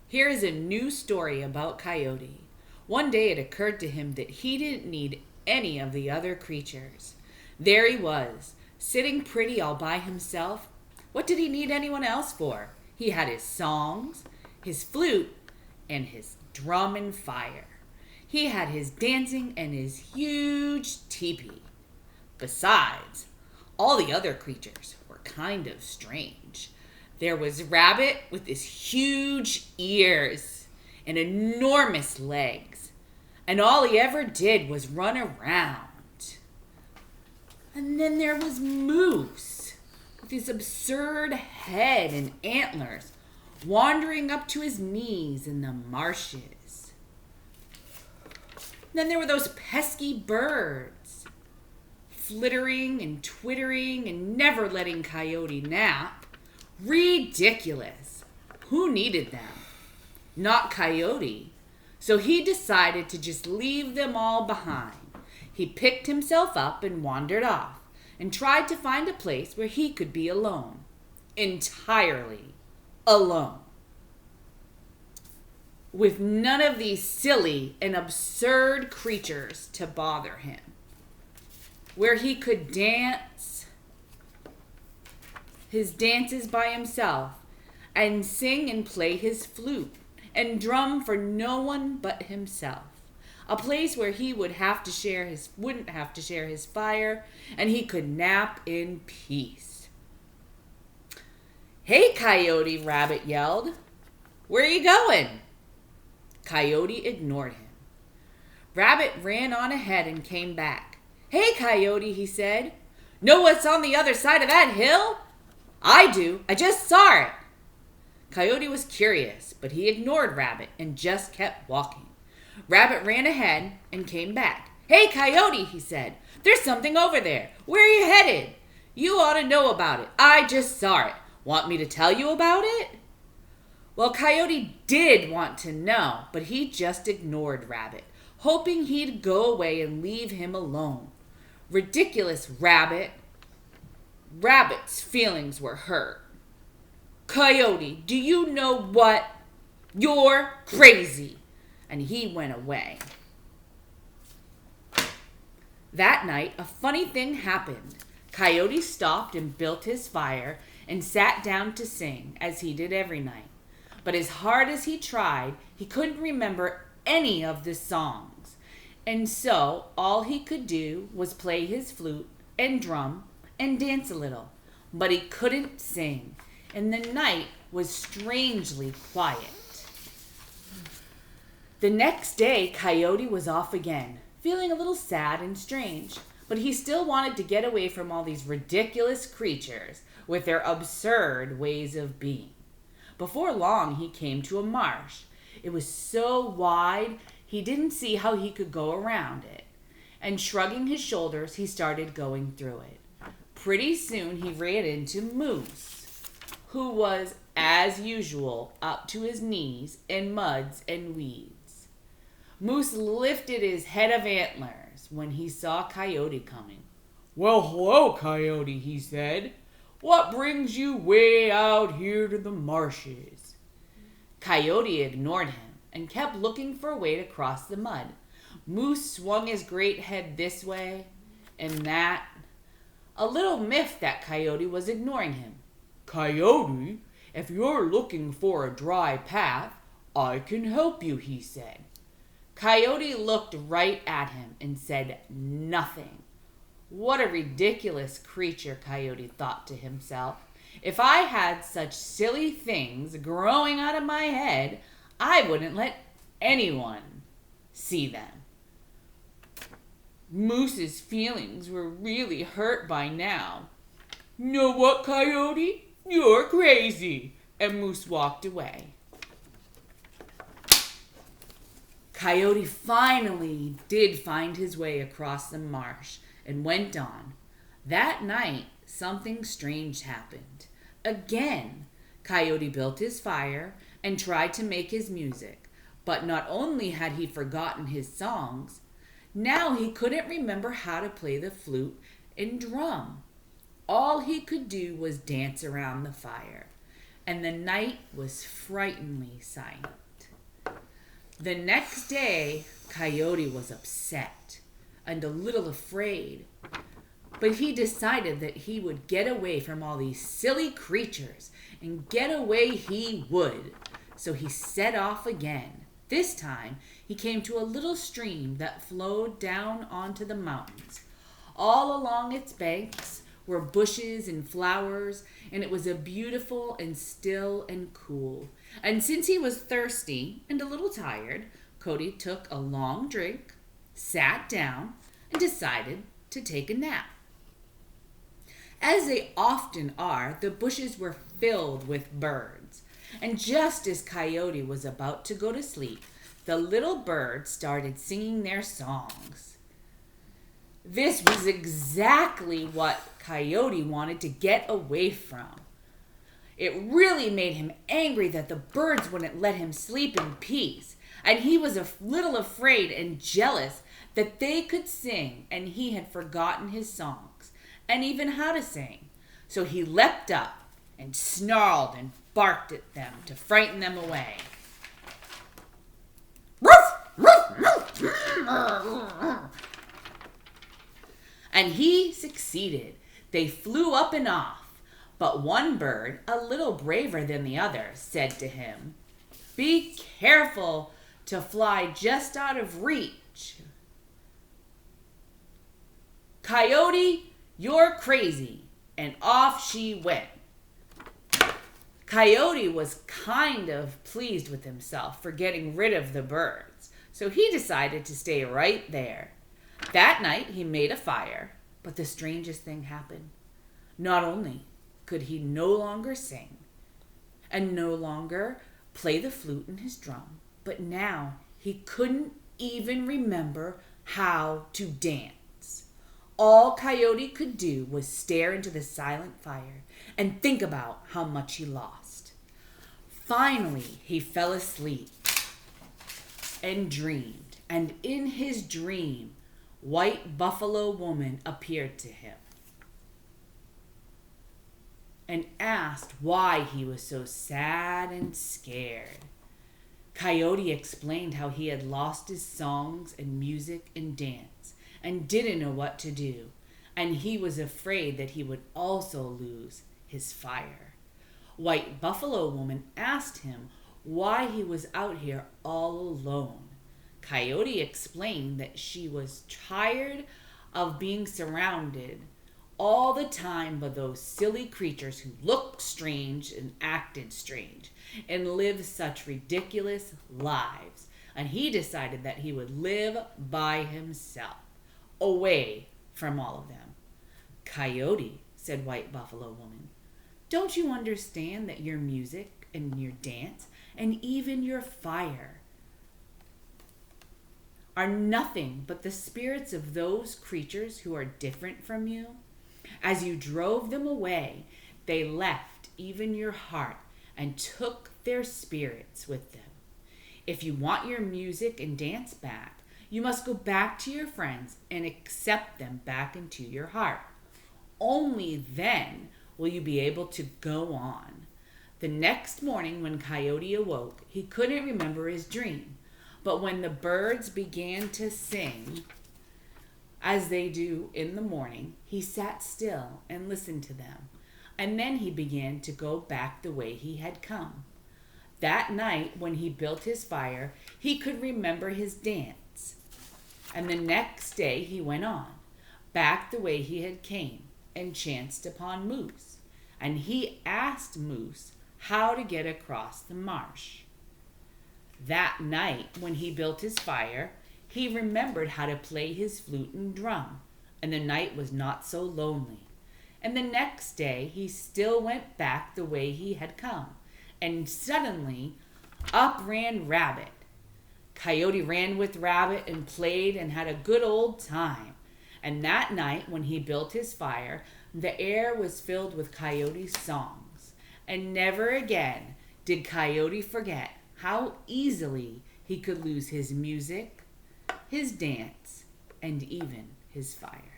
Here is a new story about Coyote. One day it occurred to him that he didn't need any of the other creatures. There he was, sitting pretty all by himself. What did he need anyone else for? He had his songs, his flute, and his drum and fire. He had his dancing and his huge teepee. Besides, all the other creatures were kind of strange. There was Rabbit with his huge ears and enormous legs, and all he ever did was run around. And then there was Moose with his absurd head and antlers, wandering up to his knees in the marshes. Then there were those pesky birds, flittering and twittering and never letting Coyote nap. Ridiculous. Who needed them? Not Coyote. So he decided to just leave them all behind. He picked himself up and wandered off and tried to find a place where he could be alone. Entirely alone. With none of these silly and absurd creatures to bother him. Where he could dance his dances by himself and sing and play his flute and drum for no one but himself. A place where he wouldn't have to share his fire, and he could nap in peace. "Hey, Coyote," Rabbit yelled. "Where are you going?" Coyote ignored him. Rabbit ran on ahead and came back. "Hey, Coyote," he said. "Know what's on the other side of that hill?" "I do. I just saw it." Coyote was curious, but he ignored Rabbit and just kept walking. Rabbit ran ahead and came back. "Hey, Coyote," he said. "There's something over there. Where are you headed? You ought to know about it. I just saw it. Want me to tell you about it?" Well, Coyote did want to know, but he just ignored Rabbit, hoping he'd go away and leave him alone. Ridiculous Rabbit. Rabbit's feelings were hurt. "Coyote, do you know what? You're crazy." And he went away. That night, a funny thing happened. Coyote stopped and built his fire and sat down to sing, as he did every night. But as hard as he tried, he couldn't remember any of the songs. And so all he could do was play his flute and drum and dance a little. But he couldn't sing, and the night was strangely quiet. The next day, Coyote was off again, feeling a little sad and strange. But he still wanted to get away from all these ridiculous creatures with their absurd ways of being. Before long, he came to a marsh. It was so wide, he didn't see how he could go around it. And shrugging his shoulders, he started going through it. Pretty soon, he ran into Moose, who was, as usual, up to his knees in muds and weeds. Moose lifted his head of antlers when he saw Coyote coming. "Well, hello, Coyote," he said. "What brings you way out here to the marshes?" Coyote ignored him and kept looking for a way to cross the mud. Moose swung his great head this way and that, a little miffed that Coyote was ignoring him. "Coyote, if you're looking for a dry path, I can help you," he said. Coyote looked right at him and said nothing. What a ridiculous creature, Coyote thought to himself. If I had such silly things growing out of my head, I wouldn't let anyone see them. Moose's feelings were really hurt by now. "Know what, Coyote? You're crazy." And Moose walked away. Coyote finally did find his way across the marsh and went on. That night, something strange happened. Again, Coyote built his fire and tried to make his music, but not only had he forgotten his songs, now he couldn't remember how to play the flute and drum. All he could do was dance around the fire. and the night was frighteningly silent. The next day, Coyote was upset and a little afraid, but he decided that he would get away from all these silly creatures, and get away he would. So he set off again. This time, he came to a little stream that flowed down onto the mountains. All along its banks were bushes and flowers, and it was a beautiful and still and cool. And since he was thirsty and a little tired, Cody took a long drink, sat down, and decided to take a nap. As they often are, the bushes were filled with birds. And just as Coyote was about to go to sleep, the little birds started singing their songs. This was exactly what Coyote wanted to get away from. It really made him angry that the birds wouldn't let him sleep in peace, and he was a little afraid and jealous that they could sing and he had forgotten his songs and even how to sing. So he leapt up and snarled and barked at them to frighten them away. And he succeeded. They flew up and off, but one bird, a little braver than the other, said to him, "Be careful to fly just out of reach. Coyote, you're crazy." And off she went. Coyote was kind of pleased with himself for getting rid of the birds, so he decided to stay right there. That night he made a fire, but the strangest thing happened. Not only could he no longer sing and no longer play the flute and his drum, but now he couldn't even remember how to dance. All Coyote could do was stare into the silent fire and think about how much he lost. Finally, he fell asleep and dreamed, and in his dream, White Buffalo Woman appeared to him and asked why he was so sad and scared. Coyote explained how he had lost his songs and music and dance and didn't know what to do, and he was afraid that he would also lose his fire. White Buffalo Woman asked him why he was out here all alone. Coyote explained that she was tired of being surrounded all the time by those silly creatures who looked strange and acted strange and lived such ridiculous lives. And he decided that he would live by himself, away from all of them. "Coyote," said White Buffalo Woman, "don't you understand that your music and your dance and even your fire are nothing but the spirits of those creatures who are different from you? As you drove them away, they left even your heart and took their spirits with them. If you want your music and dance back, you must go back to your friends and accept them back into your heart. Only then will you be able to go on." The next morning when Coyote awoke, he couldn't remember his dream. But when the birds began to sing, as they do in the morning, he sat still and listened to them. And then he began to go back the way he had come. That night, when he built his fire, he could remember his dance. And the next day he went on, back the way he had came, and chanced upon Moose. And he asked Moose how to get across the marsh. That night, when he built his fire, he remembered how to play his flute and drum, and the night was not so lonely. And the next day, he still went back the way he had come, and suddenly up ran Rabbit. Coyote ran with Rabbit and played and had a good old time. And that night, when he built his fire, the air was filled with Coyote's songs. And never again did Coyote forget how easily he could lose his music, his dance, and even his fire.